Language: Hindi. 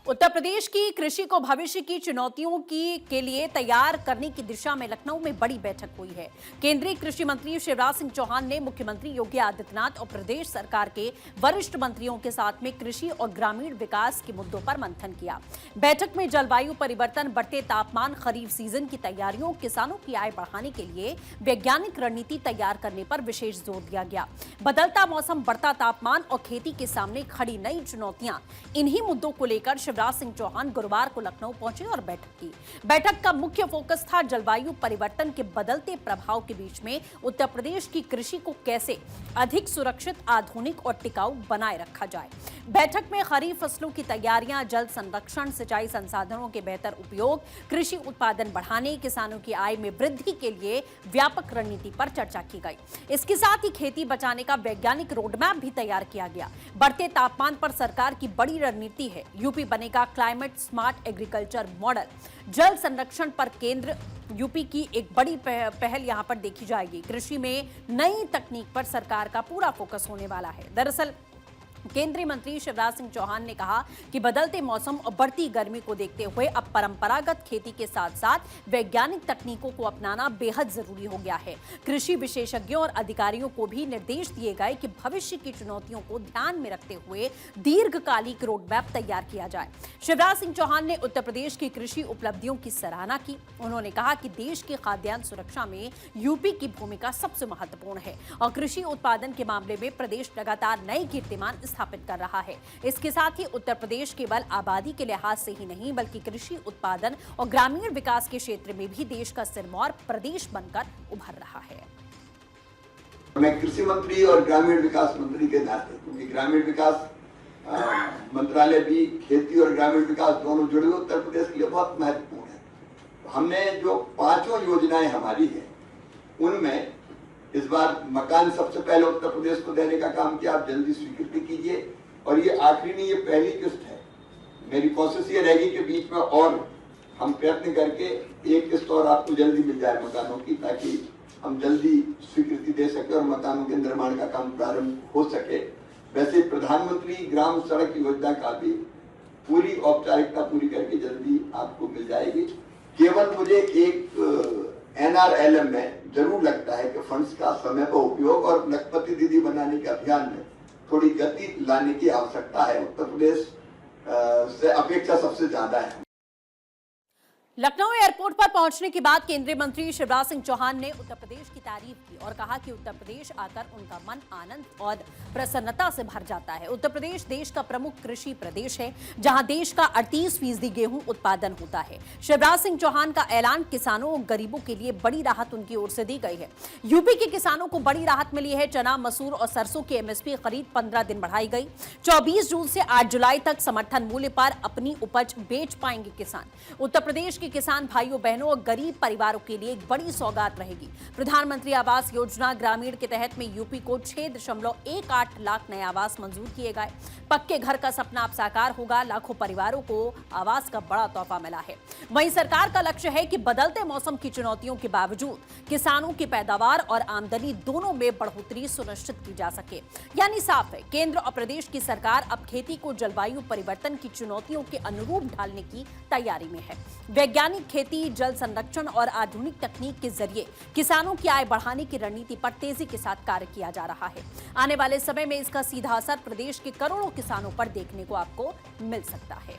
उत्तर प्रदेश की कृषि को भविष्य की चुनौतियों के लिए तैयार करने की दिशा में लखनऊ में बड़ी बैठक हुई है। केंद्रीय कृषि मंत्री शिवराज सिंह चौहान ने मुख्यमंत्री योगी आदित्यनाथ और प्रदेश सरकार के वरिष्ठ मंत्रियों के साथ में कृषि और ग्रामीण विकास के मुद्दों पर मंथन किया। बैठक में जलवायु परिवर्तन, बढ़ते तापमान, खरीफ सीजन की तैयारियों, किसानों की आय बढ़ाने के लिए वैज्ञानिक रणनीति तैयार करने पर विशेष जोर दिया गया। बदलता मौसम, बढ़ता तापमान और खेती के सामने खड़ी नई चुनौतियां, इन्हीं मुद्दों को लेकर शिवराज सिंह चौहान गुरुवार को लखनऊ पहुंचे और बैठक की। बैठक का मुख्य फोकस था जलवायु परिवर्तन के बदलते प्रभाव के बीच में उत्तर प्रदेश की कृषि को कैसे अधिक सुरक्षित, आधुनिक और टिकाऊ बनाए रखा जाए। बैठक में खरीफ फसलों की तैयारियां, जल संरक्षण, सिंचाई संसाधनों के बेहतर उपयोग, कृषि उत्पादन बढ़ाने, किसानों की आय में वृद्धि के लिए व्यापक रणनीति पर चर्चा की गई। इसके साथ ही खेती बचाने का वैज्ञानिक रोडमैप भी तैयार किया गया। बढ़ते तापमान पर सरकार की बड़ी रणनीति है। यूपी बनेगा क्लाइमेट स्मार्ट एग्रीकल्चर मॉडल। जल संरक्षण पर केंद्र यूपी की एक बड़ी पहल यहां पर देखी जाएगी। कृषि में नई तकनीक पर सरकार का पूरा फोकस होने वाला है। दरअसल केंद्रीय मंत्री शिवराज सिंह चौहान ने कहा कि बदलते मौसम और बढ़ती गर्मी को देखते हुए अब परंपरागत खेती के साथ साथ वैज्ञानिक तकनीकों को अपनाना बेहद जरूरी हो गया है। कृषि विशेषज्ञों और अधिकारियों को भी निर्देश दिए गए कि भविष्य की चुनौतियों को ध्यान में रखते हुए दीर्घकालिक रोडमैप तैयार किया जाए। शिवराज सिंह चौहान ने उत्तर प्रदेश की कृषि उपलब्धियों की सराहना की। उन्होंने कहा कि देश की खाद्यान्न सुरक्षा में यूपी की भूमिका सबसे महत्वपूर्ण है और कृषि उत्पादन के मामले में प्रदेश लगातार नए कीर्तिमान स्थापित कर रहा है। इसके साथ ही उत्तर प्रदेश केवल आबादी के लिहाज से ही नहीं बल्कि कृषि उत्पादन और ग्रामीण विकास के क्षेत्र में भी देश का सिरमौर प्रदेश बनकर उभर रहा है। मैं कृषि मंत्री और ग्रामीण विकास मंत्री के नाते, क्योंकि ग्रामीण विकास मंत्रालय भी खेती और ग्रामीण विकास दोनों जुड़े हुए उत्तर प्रदेश के लिए बहुत महत्वपूर्ण है। हमने जो 5 योजनाएं हमारी है उनमें इस बार मकान सबसे पहले उत्तर प्रदेश को देने का काम किया। आप जल्दी स्वीकृति कीजिए और ये आखिरी नहीं, ये पहली किस्त है। मेरी कोशिश ये रहेगी कि बीच में और हम प्रयत्न करके एक किस्त और आपको जल्दी मिल जाए मकानों की, ताकि हम जल्दी स्वीकृति दे सके और मकानों के निर्माण का काम प्रारंभ हो सके। वैसे प्रधानमंत्री ग्राम सड़क योजना का भी पूरी औपचारिकता पूरी करके जल्दी आपको मिल जाएगी। केवल मुझे एक NRLM में जरूर लगता है कि फंड्स का समय पर उपयोग और लखपति दीदी बनाने के अभियान में थोड़ी गति लाने की आवश्यकता है। उत्तर प्रदेश से अपेक्षा सबसे ज्यादा है। लखनऊ एयरपोर्ट पर पहुंचने के बाद केंद्रीय मंत्री शिवराज सिंह चौहान ने उत्तर प्रदेश की तारीफ की और कहा कि उत्तर प्रदेश आकर उनका मन आनंद और प्रसन्नता से भर जाता है। उत्तर प्रदेश देश का प्रमुख कृषि प्रदेश है, जहां देश का 38% गेहूं उत्पादन होता है। शिवराज सिंह चौहान का ऐलान किसानों और गरीबों के लिए बड़ी राहत उनकी ओर से दी गई है। यूपी के किसानों को बड़ी राहत मिली है। चना, मसूर और सरसों की MSP खरीद 15 दिन बढ़ाई गई। 24 जून से 8 जुलाई तक समर्थन मूल्य पर अपनी उपज बेच पाएंगे किसान। उत्तर प्रदेश किसान भाइयों बहनों और गरीब परिवारों के लिए एक बड़ी सौगात रहेगी। प्रधानमंत्री आवास योजना ग्रामीण के तहत में यूपी को 6.18 लाख नए आवास मंजूर किए गए। पक्के घर का सपना अब साकार होगा। लाखों परिवारों को आवास का बड़ा तोहफा मिला है। वहीं सरकार का लक्ष्य है कि बदलते मौसम की चुनौतियों के बावजूद किसानों की पैदावार और आमदनी दोनों में बढ़ोतरी सुनिश्चित की जा सके। यानी साफ है, केंद्र और प्रदेश की सरकार अब खेती को जलवायु परिवर्तन की चुनौतियों के अनुरूप ढालने की तैयारी में है। वैज्ञानिक खेती, जल संरक्षण और आधुनिक तकनीक के जरिए किसानों की आय बढ़ाने की रणनीति पर तेजी के साथ कार्य किया जा रहा है। आने वाले समय में इसका सीधा असर प्रदेश के करोड़ों किसानों पर देखने को आपको मिल सकता है।